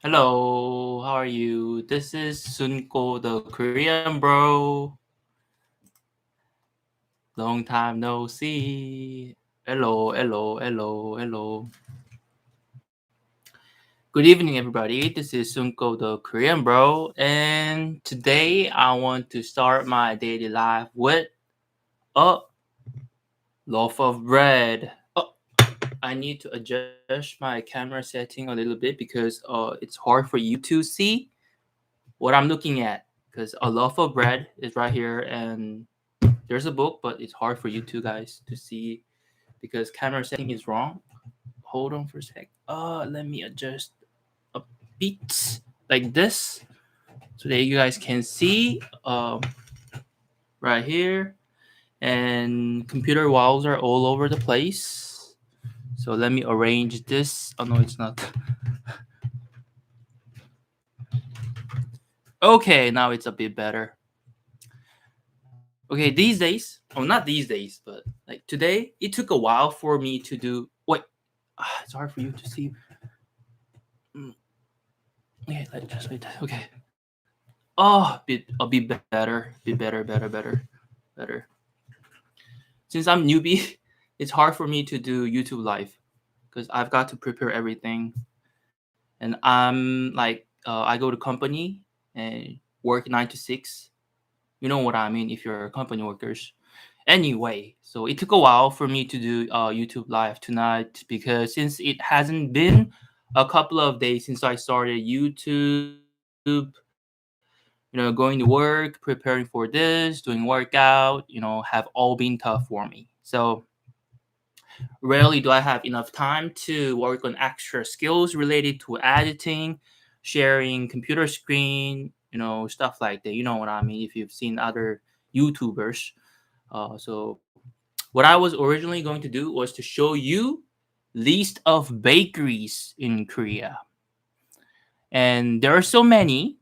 Hello, how are you? This is Sunko, the Korean bro. Long time no see. Hello, hello, hello, hello. Good evening, everybody. This is Sunko, the Korean bro, and today I want to start my daily life with a loaf of bread. Oh, I need to adjust my camera setting a little bit because it's hard for you to see what I'm looking at because a loaf of bread is right here and there's a book, but it's hard for you two guys to see because camera setting is wrong. Hold on for a sec. Let me adjust a bit like this so that you guys can see right here. And computer walls are all over the place. So let me arrange this. Oh no, it's not. Okay, now it's a bit better. Okay, these days, not these days, but like today, it took a while for me to do. Wait, it's hard for you to see. Okay, just wait. Okay. Oh, I'll be better, better. Since I'm newbie, it's hard for me to do YouTube live because I've got to prepare everything, and I'm like, I go to company and work 9 to 6. You know what I mean if you're company workers. Anyway, so it took a while for me to do YouTube live tonight because since it hasn't been a couple of days since I started YouTube, going to work, preparing for this, doing workout, have all been tough for me. So rarely do I have enough time to work on extra skills related to editing, sharing computer screen, stuff like that. You know what I mean if you've seen other YouTubers. So what I was originally going to do was to show you list of bakeries in Korea. And there are so many,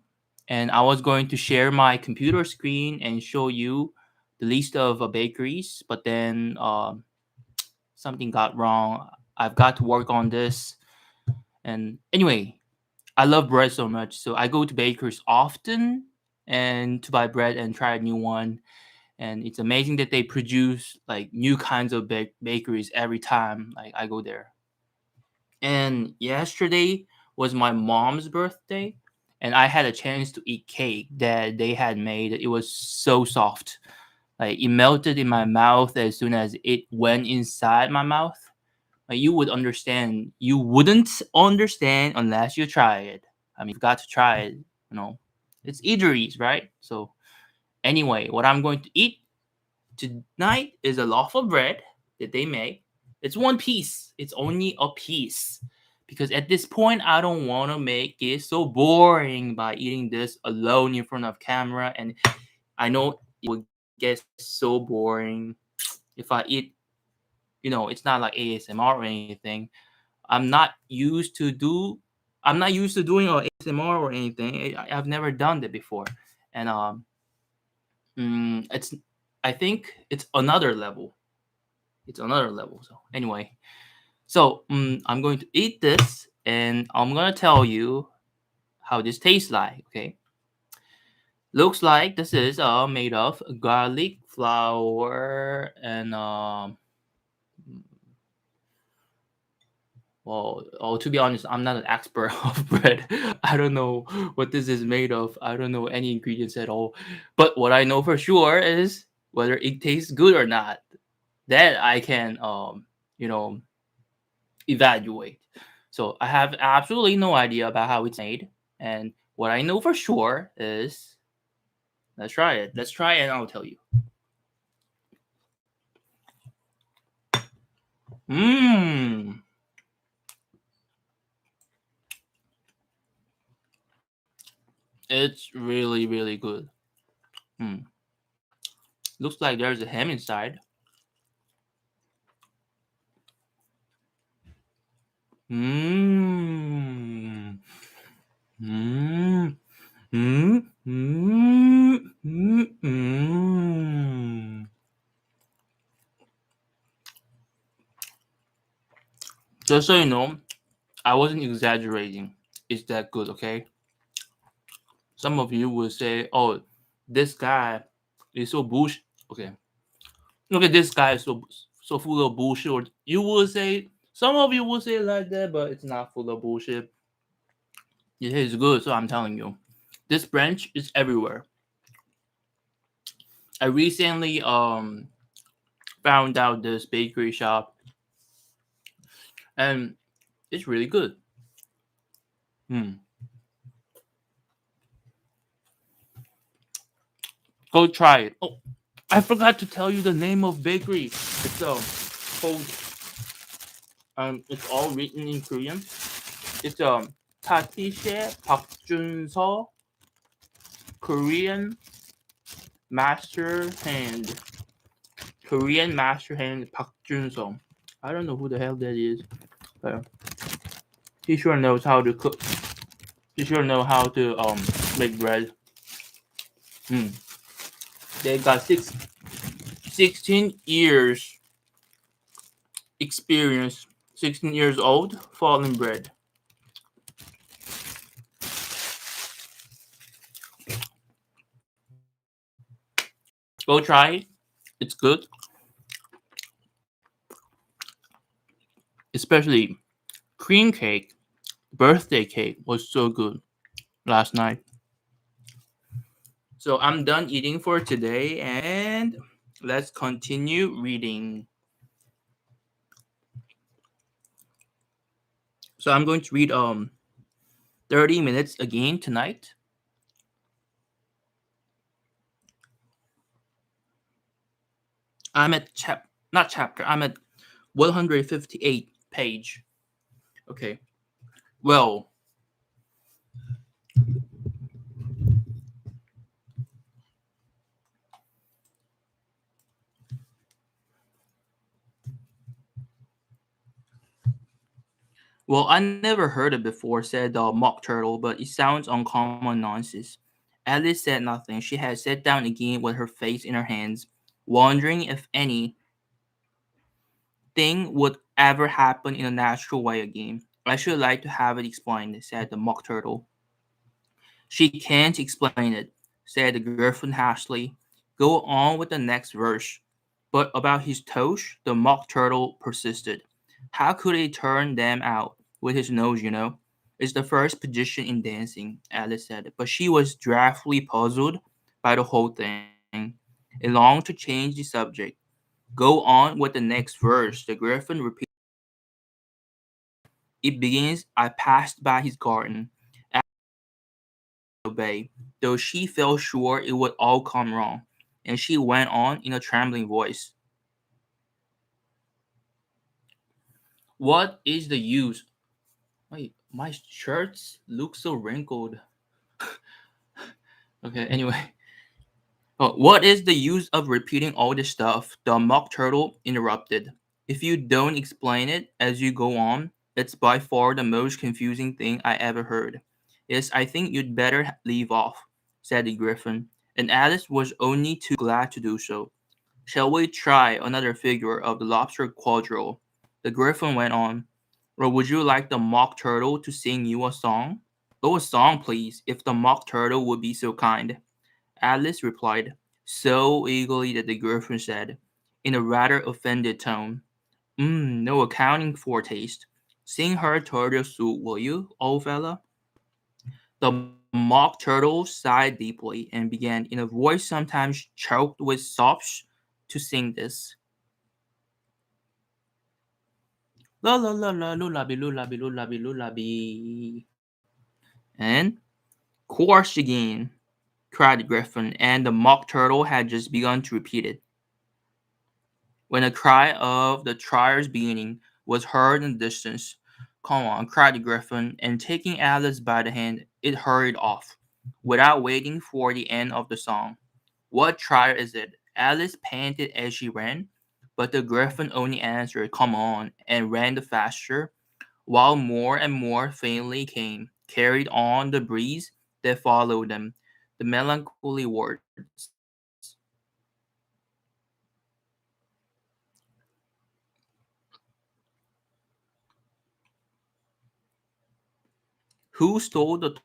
and I was going to share my computer screen and show you the list of bakeries, but then something got wrong. I've got to work on this. And anyway, I love bread so much, so I go to bakeries often and to buy bread and try a new one. And it's amazing that they produce like new kinds of bakeries every time like I go there. And yesterday was my mom's birthday, and I had a chance to eat cake that they had made. It was so soft. Like it melted in my mouth as soon as it went inside my mouth. Like you wouldn't understand unless you try it. I mean, you've got to try it, you know. It's eateries, right? So anyway, what I'm going to eat tonight is a loaf of bread that they make. It's one piece. It's only a piece. Because at this point, I don't want to make it so boring by eating this alone in front of camera. And I know it will get so boring if I eat, it's not like ASMR or anything. I'm not used to do. I'm not used to doing ASMR or anything. I've never done that before, and it's. I think it's another level. It's another level. So anyway, I'm going to eat this, and I'm gonna tell you how this tastes like. Okay, looks like this is made of garlic flour and well, oh, to be honest, I'm not an expert of bread. I don't know what this is made of. I don't know any ingredients at all. But what I know for sure is whether it tastes good or not. That I can, you know, evaluate. So I have absolutely no idea about how it's made. And what I know for sure is let's try it. Let's try it and I'll tell you. Mmm. It's really, really good. Mm. Looks like there's a ham inside. Mmm. Mmm. Mmm. Mmm. Mmm. Just so you know, I wasn't exaggerating. is that good, okay? Some of you will say, oh, this guy is so bullshit. Okay. Look at this guy is so full of bullshit. Or you will say, some of you will say like that, but it's not full of bullshit. It is good, so I'm telling you. This branch is everywhere. I recently found out this bakery shop, and it's really good. Go try it. Oh, I forgot to tell you the name of bakery. It's called it's all written in Korean. It's Tatishe Park Korean Master Hand. Korean Master Hand Park Jun-seo. I don't know who the hell that is, but he sure knows how to cook. He sure knows how to make bread. They got 16 years experience. 16 years old, falling bread. Go try it. It's good. Especially cream cake, birthday cake was so good last night. So I'm done eating for today and let's continue reading. So I'm going to read 30 minutes again tonight. I'm at I'm at 158 page. Okay. Well, I never heard it before, said the mock turtle, but it sounds uncommon nonsense. Alice said nothing. She had sat down again with her face in her hands, wondering if anything would ever happen in a natural way again. I should like to have it explained, said the mock turtle. She can't explain it, said the griffin harshly. Go on with the next verse. But about his toes, the mock turtle persisted. How could he turn them out? With his nose, you know. It's the first position in dancing, Alice said, but she was dreadfully puzzled by the whole thing and longed to change the subject. Go on with the next verse, the griffin repeated. It begins, I passed by his garden. Obey, though she felt sure it would all come wrong, and she went on in a trembling voice. What is the use? Wait, my shirts look so wrinkled. Okay, anyway. Oh, what is the use of repeating all this stuff? The mock turtle interrupted. If you don't explain it as you go on, it's by far the most confusing thing I ever heard. Yes, I think you'd better leave off, said the griffin, and Alice was only too glad to do so. Shall we try another figure of the lobster quadrille? The griffin went on. Or would you like the mock turtle to sing you a song? Oh, a song, please, if the mock turtle would be so kind. Alice replied, so eagerly that the griffin said, in a rather offended tone, no accounting for taste. Sing her turtle soup, will you, old fella? The mock turtle sighed deeply and began, in a voice sometimes choked with sobs, to sing this. La la la la lullaby lullaby lullaby lullaby. And course again, cried the griffin, and the mock turtle had just begun to repeat it, when a cry of the trier's beginning was heard in the distance. Come on, cried the griffin, and taking Alice by the hand, it hurried off, without waiting for the end of the song. What trier is it? Alice panted as she ran, but the griffin only answered, come on, and ran the faster, while more and more faintly came, carried on the breeze that followed them, the melancholy words. Who stole the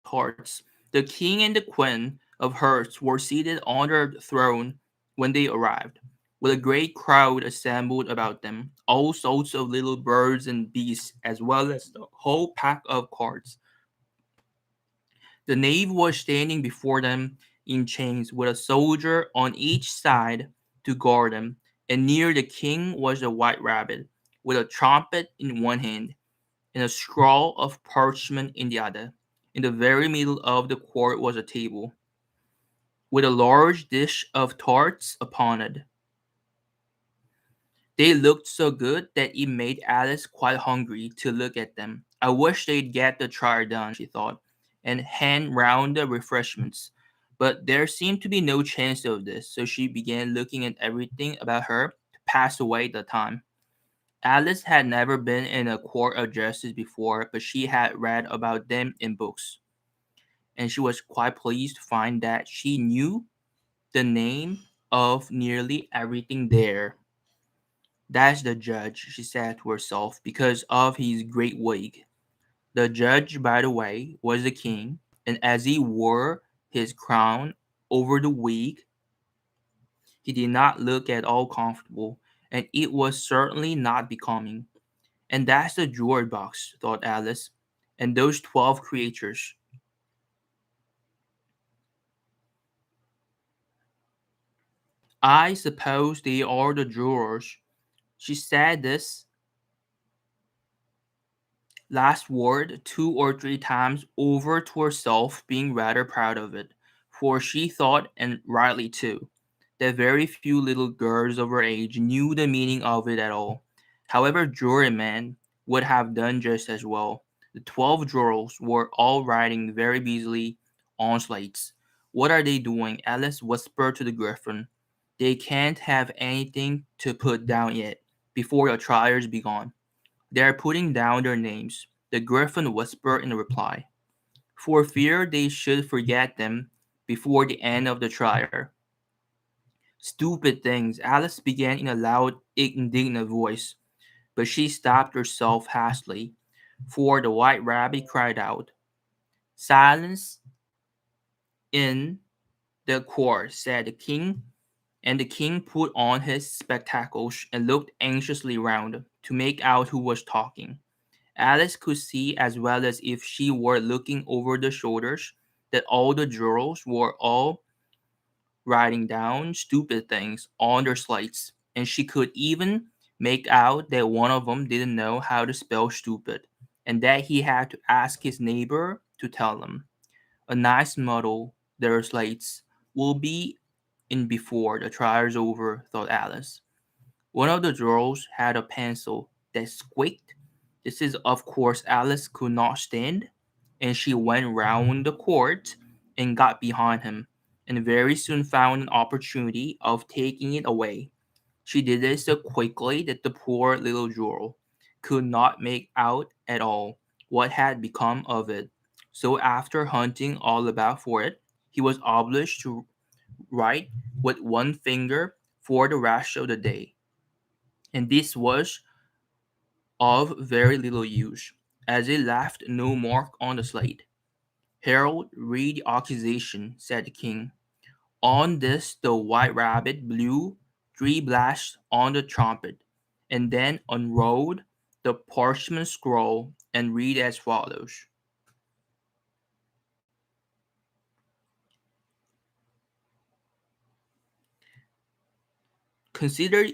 tarts? The king and the queen of hearts were seated on their throne when they arrived, with a great crowd assembled about them, all sorts of little birds and beasts, as well as the whole pack of carts. The knave was standing before them in chains, with a soldier on each side to guard them, and near the king was a white rabbit, with a trumpet in one hand and a scroll of parchment in the other. In the very middle of the court was a table, with a large dish of tarts upon it. They looked so good that it made Alice quite hungry to look at them. I wish they'd get the trial done, she thought, and hand round the refreshments. But there seemed to be no chance of this, so she began looking at everything about her to pass away the time. Alice had never been in a court of justice before, but she had read about them in books, and she was quite pleased to find that she knew the name of nearly everything there. That's the judge, she said to herself, because of his great wig. The judge, by the way, was the king, and as he wore his crown over the wig, he did not look at all comfortable, and it was certainly not becoming. And that's the jewel box, thought Alice, and those 12 creatures. I suppose they are the jewels. She said this last word 2 or 3 times over to herself, being rather proud of it, for she thought, and rightly too, that very few little girls of her age knew the meaning of it at all. However, jurymen would have done just as well. The 12 jurors were all writing very busily on slates. What are they doing? Alice whispered to the Griffin. They can't have anything to put down yet, before the trial's begun. They are putting down their names, the Griffin whispered in reply, for fear they should forget them before the end of the trial. Stupid things, Alice began in a loud, indignant voice, but she stopped herself hastily, for the white rabbit cried out, Silence in the court, said the king, and the king put on his spectacles and looked anxiously round to make out who was talking. Alice could see as well as if she were looking over the shoulders that all the jurors were all writing down stupid things on their slates, and she could even make out that one of them didn't know how to spell stupid, and that he had to ask his neighbor to tell him. A nice muddle their slates will be in before the trial's over, thought Alice. One of the jurors had a pencil that squeaked. This is, of course, Alice could not stand, and she went round the court and got behind him, and very soon found an opportunity of taking it away. She did it so quickly that the poor little juror could not make out at all what had become of it. So after hunting all about for it, he was obliged to write with one finger for the rest of the day. And this was of very little use, as it left no mark on the slate. Herald, read the accusation, said the king. On this the white rabbit blew 3 blasts on the trumpet, and then unrolled the parchment scroll and read as follows. Consider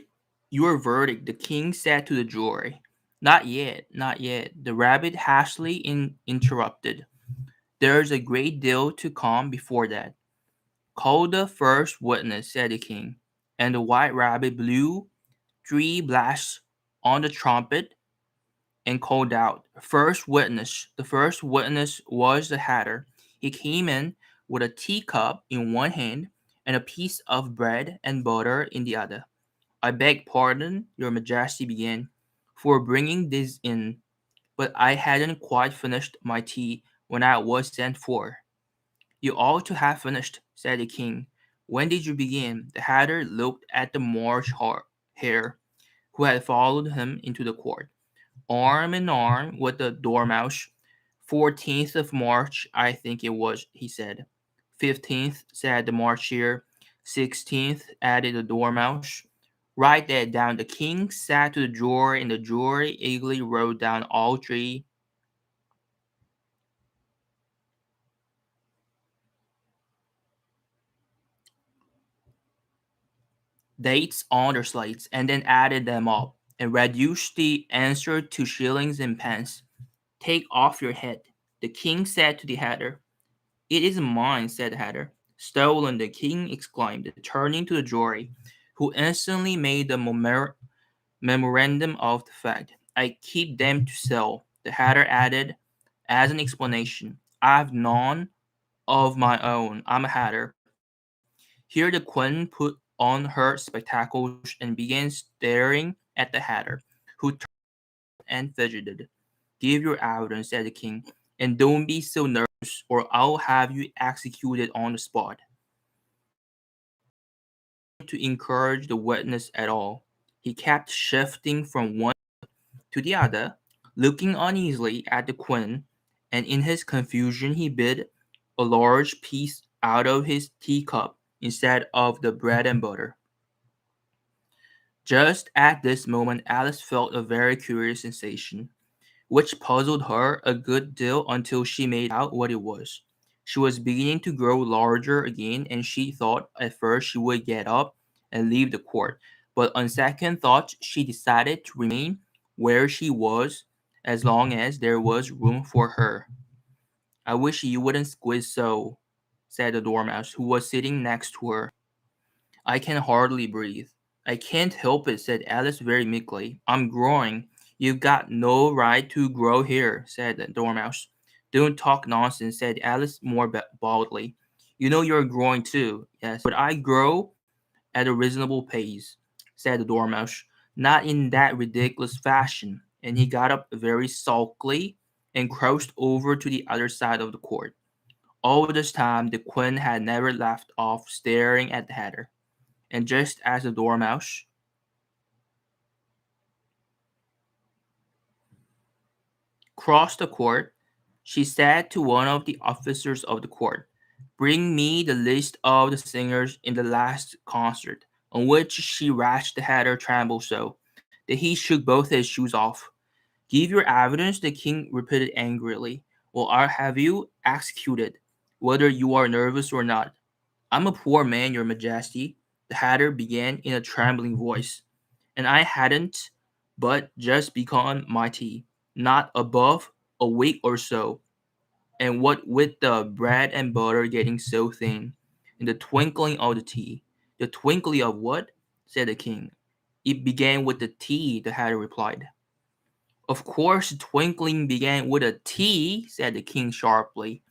your verdict, the king said to the jury. Not yet, not yet, the rabbit hastily interrupted. There's a great deal to come before that. Call the first witness, said the king, and the white rabbit blew 3 blasts on the trumpet and called out, First witness. The first witness was the hatter. He came in with a teacup in one hand and a piece of bread and butter in the other. I beg pardon, your majesty began, for bringing this in, but I hadn't quite finished my tea when I was sent for. You ought to have finished, said the king. When did you begin? The hatter looked at the March hare, who had followed him into the court. Arm in arm with the dormouse, 14th of March, I think it was, he said. 15th, said the marchier. 16th, added the dormouse. Write that down. The king sat to the jury, and the jury eagerly wrote down all three dates on their slates, and then added them up, and reduced the answer to shillings and pence. Take off your head, the king said to the hatter. It is mine, said the hatter. Stolen, the king exclaimed, turning to the jury, who instantly made the memorandum of the fact. I keep them to sell, the hatter added, as an explanation. I've none of my own. I'm a hatter. Here the queen put on her spectacles and began staring at the hatter, who turned and fidgeted. Give your evidence, said the king, and don't be so nervous, or I'll have you executed on the spot. To encourage the witness at all, he kept shifting from one to the other, looking uneasily at the queen, and in his confusion he bit a large piece out of his teacup instead of the bread and butter. Just at this moment, Alice felt a very curious sensation, which puzzled her a good deal until she made out what it was. She was beginning to grow larger again, and she thought at first she would get up and leave the court. But on second thought, she decided to remain where she was as long as there was room for her. I wish you wouldn't squeeze so, said the dormouse, who was sitting next to her. I can hardly breathe. I can't help it, said Alice very meekly. I'm growing. You've got no right to grow here, said the dormouse. Don't talk nonsense, said Alice more baldly. You know you're growing too, yes, but I grow at a reasonable pace, said the dormouse. Not in that ridiculous fashion. And he got up very sulkily and crouched over to the other side of the court. All this time, the queen had never left off staring at the hatter. And just as the dormouse crossed the court, she said to one of the officers of the court, bring me the list of the singers in the last concert, on which she ratched the hatter trembled so that he shook both his shoes off. Give your evidence, the king repeated angrily, or I'll have you executed, whether you are nervous or not. I'm a poor man, your majesty, the hatter began in a trembling voice, and I hadn't but just begun my tea, not above a week or so, and what with the bread and butter getting so thin, and the twinkling of the tea. The twinkling of what? Said the king. It began with the tea, the hatter replied. Of course, the twinkling began with a T, said the king sharply.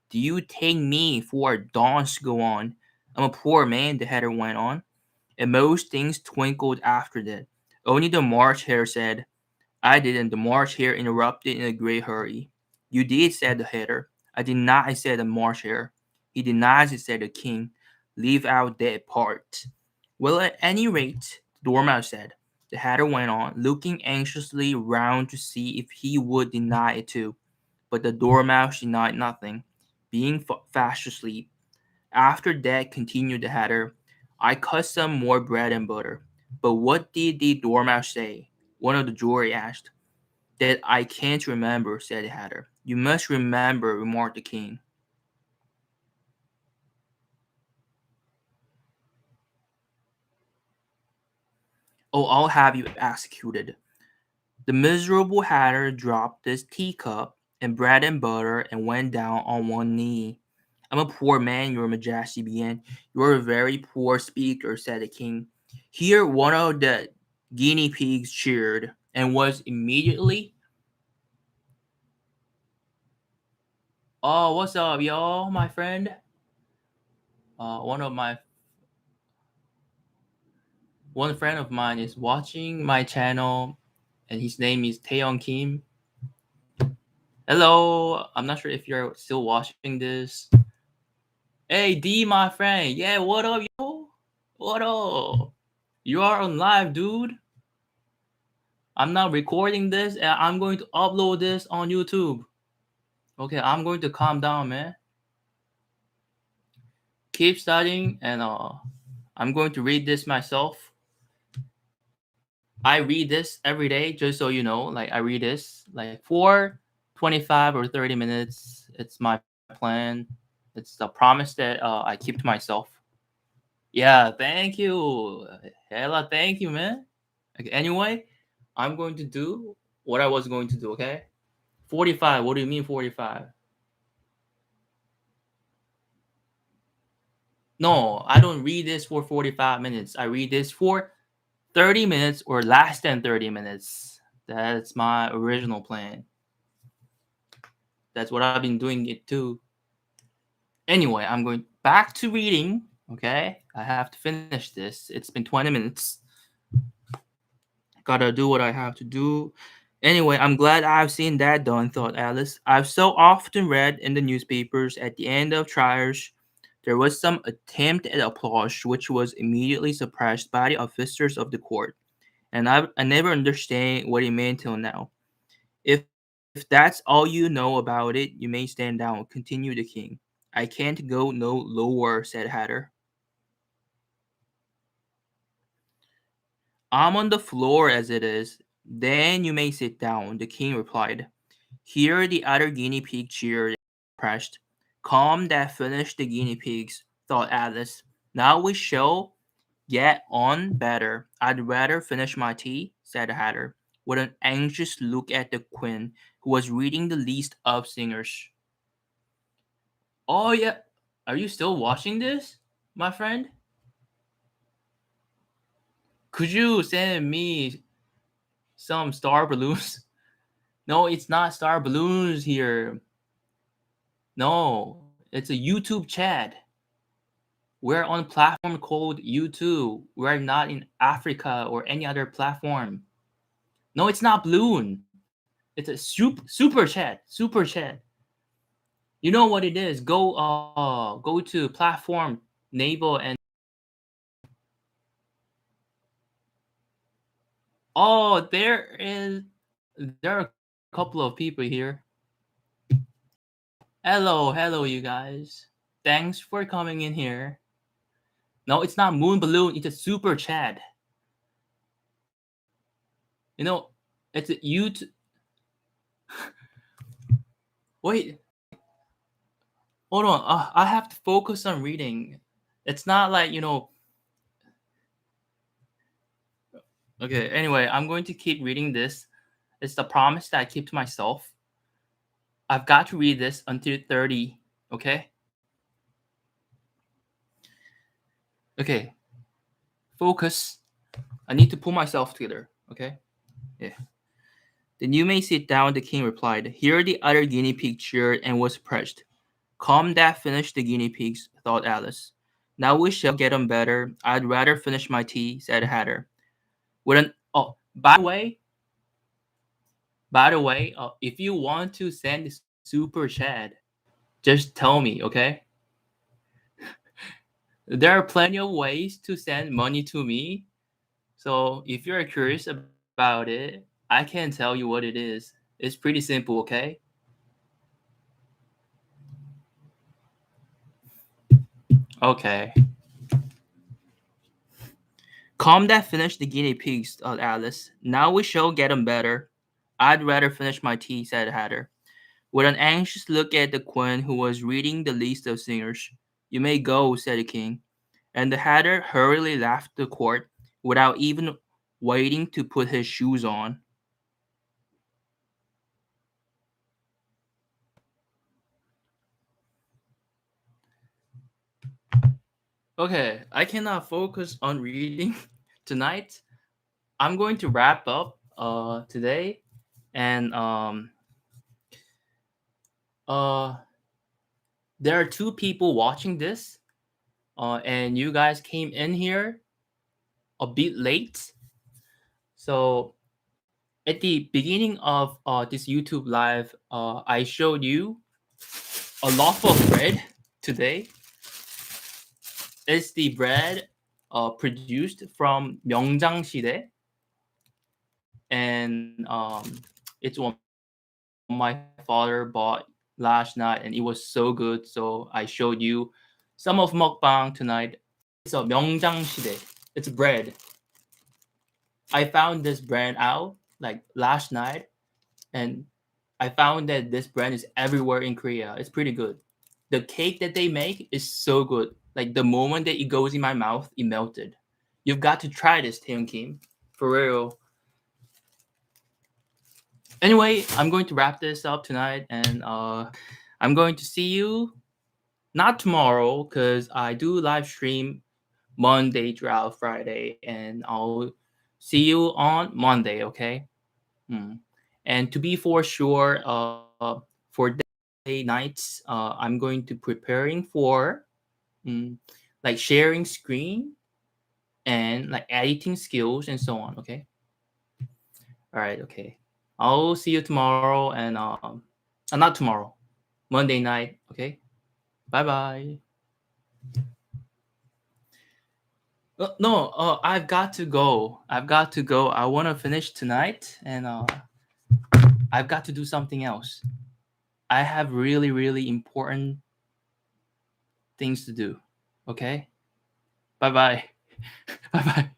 Do you take me for a dunce? Go on. I'm a poor man, the hatter went on, and most things twinkled after that. Only the March Hare said, I didn't. The March Hare interrupted in a great hurry. You did, said the hatter. I deny, said the March Hare. He denies it, said the king. Leave out that part. Well, at any rate, the dormouse said. The hatter went on, looking anxiously round to see if he would deny it too. But the dormouse denied nothing, being fast asleep. After that, continued the hatter, I cut some more bread and butter. But what did the dormouse say? One of the jury asked. That I can't remember, said the hatter. You must remember, remarked the king. Oh, I'll have you executed. The miserable hatter dropped his teacup and bread and butter and went down on one knee. I'm a poor man, your majesty began. You're a very poor speaker, said the king. Here one of the guinea pigs cheered and was immediately. Oh, what's up, y'all, my friend? One of my one friend of mine is watching my channel, and his name is Taeyong Kim. Hello, I'm not sure if you're still watching this. Hey D, my friend. Yeah, what up, yo? What up? You are on live, dude. I'm now recording this, and I'm going to upload this on YouTube. Okay, I'm going to calm down, man. Keep studying, and I'm going to read this myself. I read this every day, just so you know. Like I read this like for 25 or 30 minutes. It's my plan. It's the promise that I keep to myself. Yeah, thank you. Hella thank you, man. Okay, anyway, I'm going to do what I was going to do, okay? 45. What do you mean 45? No, I don't read this for 45 minutes. I read this for 30 minutes or less than 30 minutes. That's my original plan. That's what I've been doing it too. Anyway, I'm going back to reading, okay? I have to finish this. It's been 20 minutes. Gotta do what I have to do. Anyway, I'm glad I've seen that done, thought Alice. I've so often read in the newspapers at the end of trials there was some attempt at applause which was immediately suppressed by the officers of the court. And I never understand what it meant till now. If that's all you know about it, you may stand down, continued the king. I can't go no lower, said Hatter. I'm on the floor as it is. Then you may sit down, the king replied. Here the other guinea pig cheered and pressed. Come that finished the guinea pigs, thought Alice. Now we shall get on better. I'd rather finish my tea, said the Hatter, with an anxious look at the queen, who was reading the list of singers. Oh yeah, are you still watching this, my friend? Could you send me some star balloons? No, it's not star balloons here. No, it's a YouTube chat. We're on a platform called YouTube. We're not in Africa or any other platform. No, it's not balloon. It's a super chat. Super chat. You know what it is? Go to platform Naval and oh there are a couple of people here. Hello you guys. Thanks for coming in here. No, it's not moon balloon, it's a super chat. You know, it's a YouTube. Wait, hold on. I have to focus on reading. It's not like, Okay, anyway, I'm going to keep reading this. It's the promise that I keep to myself. I've got to read this until 30, okay? Okay, focus. I need to pull myself together, okay? Yeah. Then you may sit down, the king replied. Here the other guinea pig cheered and was pressed. Come that finished the guinea pigs, thought Alice. Now we shall get on better. I'd rather finish my tea, said Hatter. With an oh, by the way, if you want to send super chat, just tell me, okay? There are plenty of ways to send money to me. So if you're curious about it, I can tell you what it is. It's pretty simple, okay? Okay. Come that finished the guinea pigs, thought Alice. Now we shall get 'em better. I'd rather finish my tea, said Hatter, with an anxious look at the queen who was reading the list of singers. You may go, said the king, and the Hatter hurriedly left the court without even waiting to put his shoes on. Okay, I cannot focus on reading tonight. I'm going to wrap up today, and uh there are two people watching this, and you guys came in here a bit late. So at the beginning of this YouTube live, I showed you a loaf of bread today. It's the bread produced from 명장 시대, and it's one my father bought last night, and it was so good. So I showed you some of mukbang tonight. It's a 명장시대. It's bread. I found this brand out like last night, and I found that this brand is everywhere in Korea. It's pretty good. The cake that they make is so good. Like the moment that it goes in my mouth, it melted. You've got to try this, Taehyung Kim. For real. Anyway, I'm going to wrap this up tonight, and I'm going to see you not tomorrow because I do live stream Monday throughout Friday, and I'll see you on Monday. Okay. And to be for sure, for day nights, I'm going to preparing for like sharing screen and like editing skills and so on. Okay. All right. Okay. I'll see you tomorrow, and not tomorrow, Monday night. Okay. Bye bye. No, I've got to go. I've got to go. I want to finish tonight, and I've got to do something else. I have really, really important things to do. Okay? Bye bye. Bye bye.